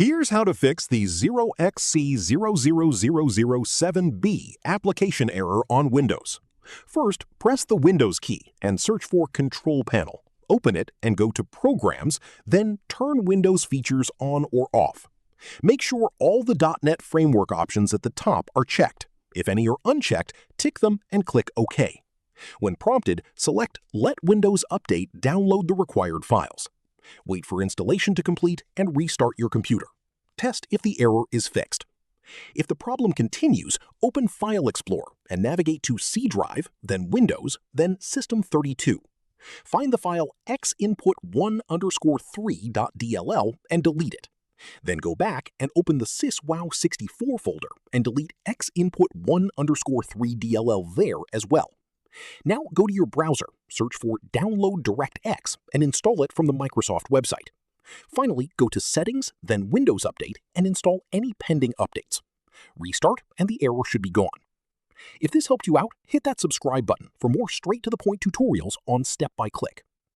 Here's how to fix the 0xc00007b application error on Windows. First, press the Windows key and search for Control Panel. Open it and go to Programs, then turn Windows features on or off. Make sure all the .NET Framework options at the top are checked. If any are unchecked, tick them and click OK. When prompted, select Let Windows Update download the required files. Wait for installation to complete and restart your computer. Test if the error is fixed. If the problem continues, open File Explorer and navigate to C Drive, then Windows, then System32. Find the file xinput1_3.dll and delete it. Then go back and open the syswow64 folder and delete xinput1_3dll there as well. Now go to your browser, search for Download DirectX, and install it from the Microsoft website. Finally, go to Settings, then Windows Update, and install any pending updates. Restart, and the error should be gone. If this helped you out, hit that subscribe button for more straight-to-the-point tutorials on step-by-click.